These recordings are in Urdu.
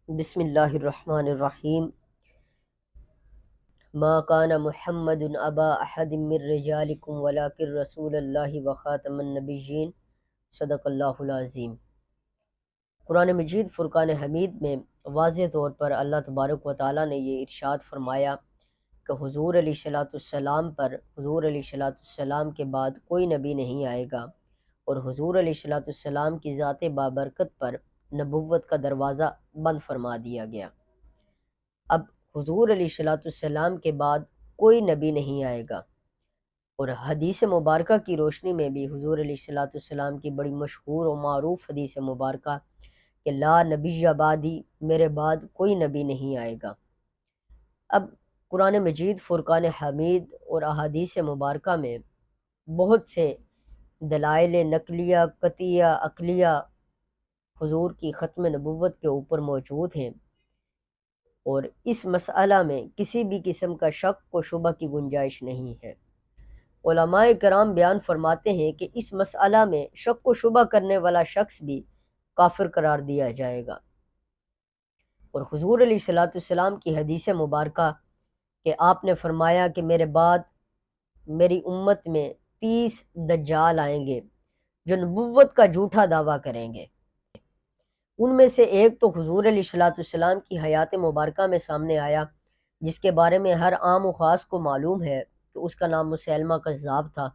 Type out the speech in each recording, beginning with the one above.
بسم اللہ الرحمن الرحیم۔ ما کان محمد ابا احد من رجالکم ولکن رسول اللہ وخاتم النبیین، صدق اللہ العظیم۔ قرآن مجید فرقان حمید میں واضح طور پر اللہ تبارک و تعالیٰ نے یہ ارشاد فرمایا کہ حضور علیہ السلام کے بعد کوئی نبی نہیں آئے گا، اور حضور علیہ السلام کی ذات بابرکت پر نبوت کا دروازہ بند فرما دیا گیا۔ اب حضور علیہ السلام کے بعد کوئی نبی نہیں آئے گا، اور حدیث مبارکہ کی روشنی میں بھی حضور علیہ السلام کی بڑی مشہور و معروف حدیث مبارکہ کہ لا نبی بعدی، میرے بعد کوئی نبی نہیں آئے گا۔ اب قرآن مجید فرقان حمید اور احادیث مبارکہ میں بہت سے دلائل نقلیہ، قطعیہ، عقلیہ حضور کی ختم نبوت کے اوپر موجود ہیں، اور اس مسئلہ میں کسی بھی قسم کا شک و شبہ کی گنجائش نہیں ہے۔ علماء کرام بیان فرماتے ہیں کہ اس مسئلہ میں شک و شبہ کرنے والا شخص بھی کافر قرار دیا جائے گا۔ اور حضور علیہ السلام کی حدیث مبارکہ کہ آپ نے فرمایا کہ میرے بعد میری امت میں 30 دجال آئیں گے جو نبوت کا جھوٹا دعویٰ کریں گے۔ ان میں سے ایک تو حضور علیہ السلام کی حیات مبارکہ میں سامنے آیا، جس کے بارے میں ہر عام و خاص کو معلوم ہے کہ اس کا نام مسیلمہ کذاب تھا،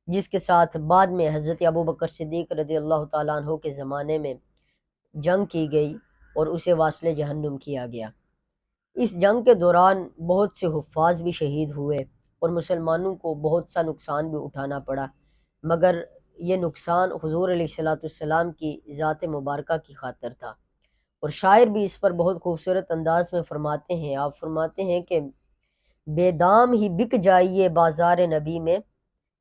جس کے ساتھ بعد میں حضرت ابوبکر صدیق رضی اللہ تعالیٰ عنہ کے زمانے میں جنگ کی گئی اور اسے واصل جہنم کیا گیا۔ اس جنگ کے دوران بہت سے حفاظ بھی شہید ہوئے اور مسلمانوں کو بہت سا نقصان بھی اٹھانا پڑا، مگر یہ نقصان حضور علیہ السلام کی ذات مبارکہ کی خاطر تھا۔ اور شاعر بھی اس پر بہت خوبصورت انداز میں فرماتے ہیں، آپ فرماتے ہیں کہ بے دام ہی بک جائیے بازار نبی میں،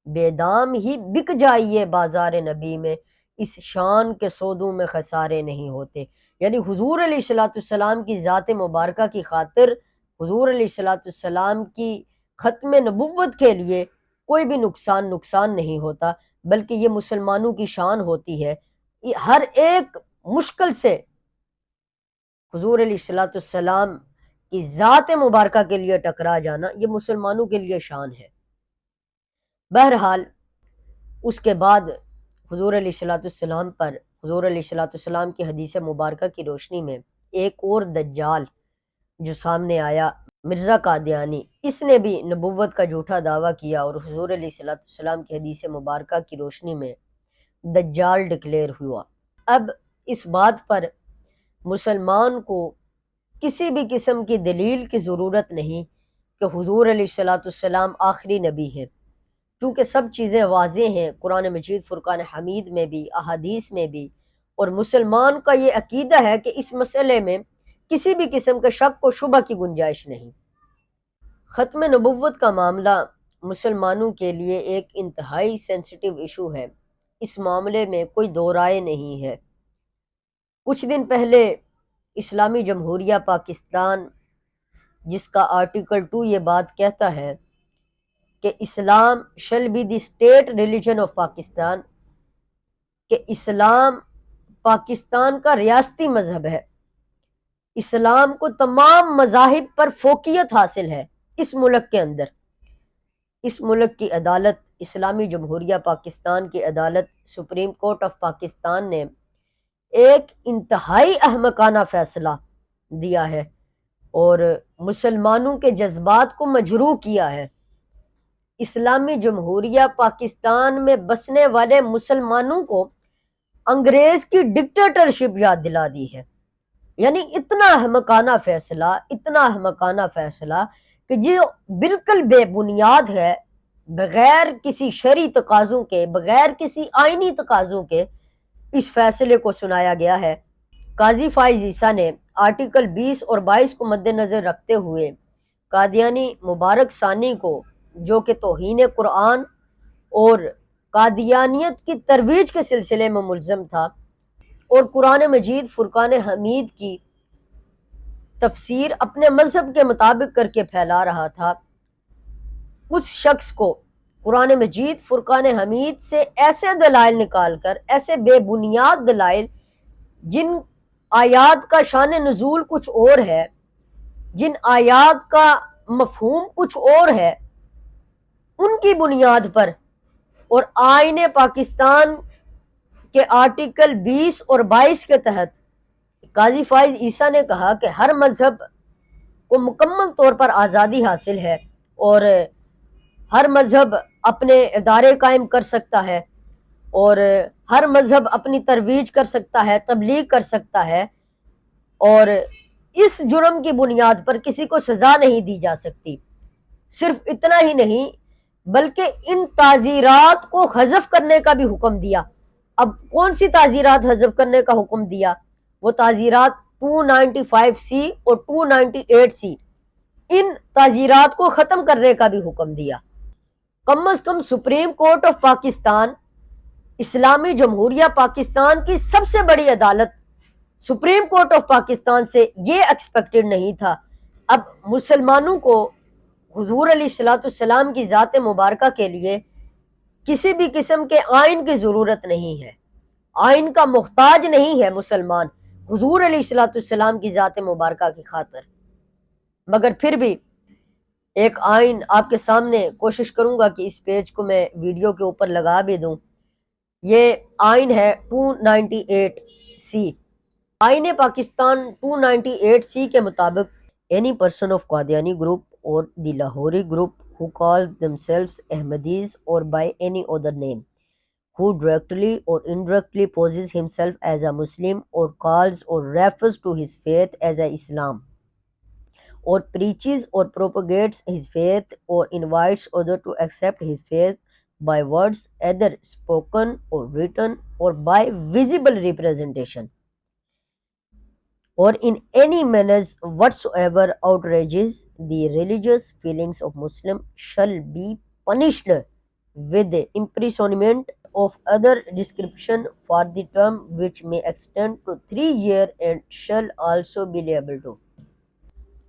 بے دام ہی بک جائیے بازار نبی میں، اس شان کے سودوں میں خسارے نہیں ہوتے۔ یعنی حضور علیہ السلام کی ذات مبارکہ کی خاطر حضور علیہ السلام کی ختم نبوت کے لیے کوئی بھی نقصان نہیں ہوتا، بلکہ یہ مسلمانوں کی شان ہوتی ہے۔ ہر ایک مشکل سے حضور علیہ السلام کی ذات مبارکہ کے لیے ٹکرا جانا یہ مسلمانوں کے لیے شان ہے۔ بہرحال اس کے بعد حضور علیہ السلام پر حضور علیہ السلام کی حدیث مبارکہ کی روشنی میں ایک اور دجال جو سامنے آیا، مرزا قادیانی، اس نے بھی نبوت کا جھوٹا دعویٰ کیا اور حضور علیہ السلام کی حدیث مبارکہ کی روشنی میں دجال ڈکلیئر ہوا۔ اب اس بات پر مسلمان کو کسی بھی قسم کی دلیل کی ضرورت نہیں کہ حضور علیہ السلام آخری نبی ہے، کیونکہ سب چیزیں واضح ہیں قرآن مجید فرقان حمید میں بھی، احادیث میں بھی، اور مسلمان کا یہ عقیدہ ہے کہ اس مسئلے میں کسی بھی قسم کے شک و شبہ کی گنجائش نہیں۔ ختم نبوت کا معاملہ مسلمانوں کے لیے ایک انتہائی سینسٹیو ایشو ہے، اس معاملے میں کوئی دو رائے نہیں ہے۔ کچھ دن پہلے اسلامی جمہوریہ پاکستان، جس کا آرٹیکل 2 یہ بات کہتا ہے کہ Islam shall be the state religion of Pakistan, کہ اسلام پاکستان کا ریاستی مذہب ہے، اسلام کو تمام مذاہب پر فوقیت حاصل ہے اس ملک کے اندر۔ اس ملک کی عدالت، اسلامی جمہوریہ پاکستان کی عدالت، سپریم کورٹ آف پاکستان نے ایک انتہائی احمقانہ فیصلہ دیا ہے اور مسلمانوں کے جذبات کو مجروح کیا ہے۔ اسلامی جمہوریہ پاکستان میں بسنے والے مسلمانوں کو انگریز کی ڈکٹیٹرشپ یاد دلا دی ہے۔ یعنی اتنا احمقانہ فیصلہ، اتنا احمقانہ فیصلہ کہ جو بالکل بے بنیاد ہے، بغیر کسی شرعی تقاضوں کے، بغیر کسی آئینی تقاضوں کے اس فیصلے کو سنایا گیا ہے۔ قاضی فائز عیسیٰ نے آرٹیکل 20 اور 22 کو مد نظر رکھتے ہوئے قادیانی مبارک ثانی کو، جو کہ توہین قرآن اور قادیانیت کی ترویج کے سلسلے میں ملزم تھا اور قرآن مجید فرقان حمید کی تفسیر اپنے مذہب کے مطابق کر کے پھیلا رہا تھا، اس شخص کو قرآن مجید فرقان حمید سے ایسے دلائل نکال کر، ایسے بے بنیاد دلائل جن آیات کا شان نزول کچھ اور ہے، جن آیات کا مفہوم کچھ اور ہے، ان کی بنیاد پر اور آئین پاکستان کے آرٹیکل 20 اور 22 کے تحت قاضی فائز عیسیٰ نے کہا کہ ہر مذہب کو مکمل طور پر آزادی حاصل ہے اور ہر مذہب اپنے ادارے قائم کر سکتا ہے اور ہر مذہب اپنی ترویج کر سکتا ہے، تبلیغ کر سکتا ہے، اور اس جرم کی بنیاد پر کسی کو سزا نہیں دی جا سکتی۔ صرف اتنا ہی نہیں بلکہ ان تعزیرات کو حذف کرنے کا بھی حکم دیا۔ اب کون سی تعزیرات حذف کرنے کا حکم دیا؟ وہ تعزیرات 295C اور 298C، ان تعزیرات کو ختم کرنے کا بھی حکم دیا۔ کم از کم سپریم کورٹ آف پاکستان، اسلامی جمہوریہ پاکستان کی سب سے بڑی عدالت، سپریم کورٹ آف پاکستان سے یہ ایکسپیکٹڈ نہیں تھا۔ اب مسلمانوں کو حضور علیہ الصلوۃ والسلام کی ذات مبارکہ کے لیے کسی بھی قسم کے آئین کی ضرورت نہیں ہے، آئین کا محتاج نہیں ہے مسلمان حضور علیہ الصلوۃ والسلام کی ذات مبارکہ کی خاطر۔ مگر پھر بھی ایک آئین آپ کے سامنے کوشش کروں گا کہ اس پیج کو میں ویڈیو کے اوپر لگا بھی دوں۔ یہ آئین ہے 298C۔ آئین پاکستان 298C کے مطابق any person of Qadiani group or the Lahori group who call themselves Ahmadis or by any other name, who directly or indirectly poses himself as a Muslim or calls or refers to his faith as a Islam, or preaches or propagates his faith or invites others to accept his faith by words either spoken or written or by visible representation, or in any manner whatsoever outrages the religious feelings of Muslims shall be punished with imprisonment of other description for the term which may extend to 3 years and shall also be liable to۔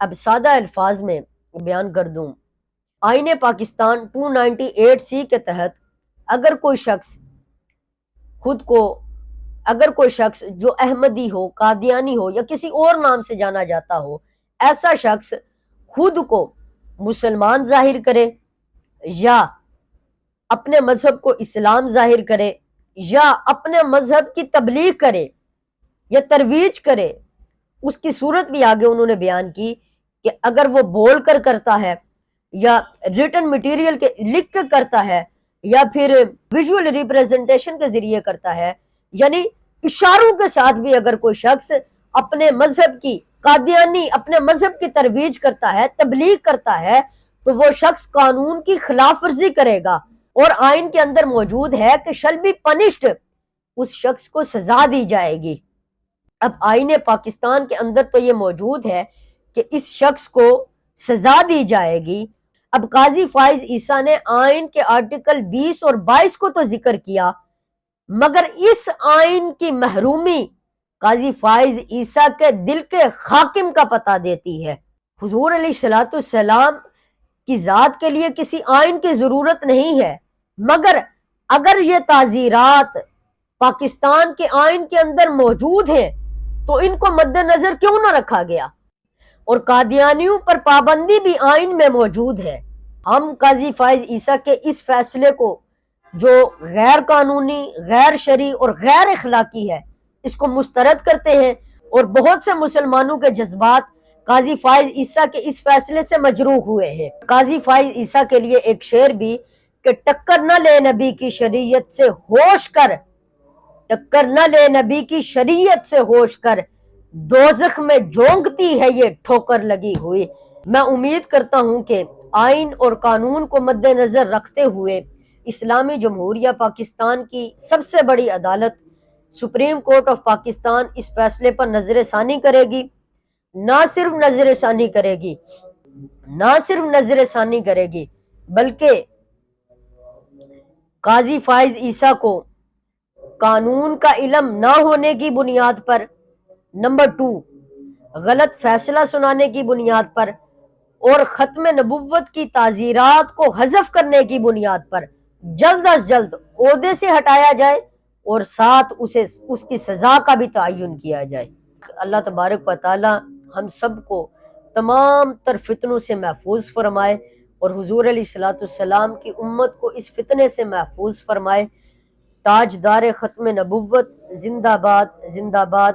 اب سادہ الفاظ میں بیان کر دوں، آئین پاکستان 298C کے تحت اگر کوئی شخص جو احمدی ہو، قادیانی ہو یا کسی اور نام سے جانا جاتا ہو، ایسا شخص خود کو مسلمان ظاہر کرے یا اپنے مذہب کو اسلام ظاہر کرے یا اپنے مذہب کی تبلیغ کرے یا ترویج کرے، اس کی صورت بھی آگے انہوں نے بیان کی کہ اگر وہ بول کر کرتا ہے یا ریٹن مٹیریل کے لکھ کے کرتا ہے یا پھر ویژول ریپریزنٹیشن کے ذریعے کرتا ہے، یعنی اشاروں کے ساتھ بھی اگر کوئی شخص اپنے مذہب کی قادیانی اپنے مذہب کی ترویج کرتا ہے، تبلیغ کرتا ہے، تو وہ شخص قانون کی خلاف ورزی کرے گا اور آئین کے اندر موجود ہے کہ شل بی پنشڈ، اس شخص کو سزا دی جائے گی۔ اب آئین پاکستان کے اندر تو یہ موجود ہے کہ اس شخص کو سزا دی جائے گی۔ اب قاضی فائز عیسیٰ نے آئین کے آرٹیکل 20 اور 22 کو تو ذکر کیا، مگر اس آئین کی محرومی قاضی فائز عیسیٰ کے دل کے حاکم کا پتہ دیتی ہے۔ حضور علیہ الصلوۃ والسلام کی ذات کے لیے کسی آئین کی ضرورت نہیں ہے، مگر اگر یہ تعزیرات پاکستان کے آئین کے اندر موجود ہیں تو ان کو مد نظر کیوں نہ رکھا گیا؟ اور قادیانیوں پر پابندی بھی آئین میں موجود ہے۔ ہم قاضی فائز عیسیٰ کے اس فیصلے کو جو غیر قانونی، غیر شرعی اور غیر اخلاقی ہے، اس کو مسترد کرتے ہیں، اور بہت سے مسلمانوں کے جذبات قاضی فائز عیسیٰ کے اس فیصلے سے مجروح ہوئے ہیں۔ قاضی فائز عیسیٰ کے لیے ایک شعر بھی کہ ٹکر نہ لے نبی کی شریعت سے ہوش کر، ٹکر نہ لے نبی کی شریعت سے ہوش کر، دوزخ میں جھونکتی ہے یہ ٹھوکر لگی ہوئی۔ میں امید کرتا ہوں کہ آئین اور قانون کو مد نظر رکھتے ہوئے اسلامی جمہوریہ پاکستان کی سب سے بڑی عدالت سپریم کورٹ آف پاکستان اس فیصلے پر نظر ثانی کرے گی، نہ صرف نظر ثانی کرے گی بلکہ قاضی فائز عیسیٰ کو قانون کا علم نہ ہونے کی بنیاد پر، نمبر 2 غلط فیصلہ سنانے کی بنیاد پر، اور ختم نبوت کی تعزیرات کو حذف کرنے کی بنیاد پر جلد از جلد عہدے سے ہٹایا جائے اور ساتھ اس کی سزا کا بھی تعین کیا جائے۔ اللہ تبارک و تعالی ہم سب کو تمام تر فتنوں سے محفوظ فرمائے اور حضور علیہ السلام کی امت کو اس فتنے سے محفوظ فرمائے۔ تاجدار ختم نبوت زندہ باد، زندہ باد۔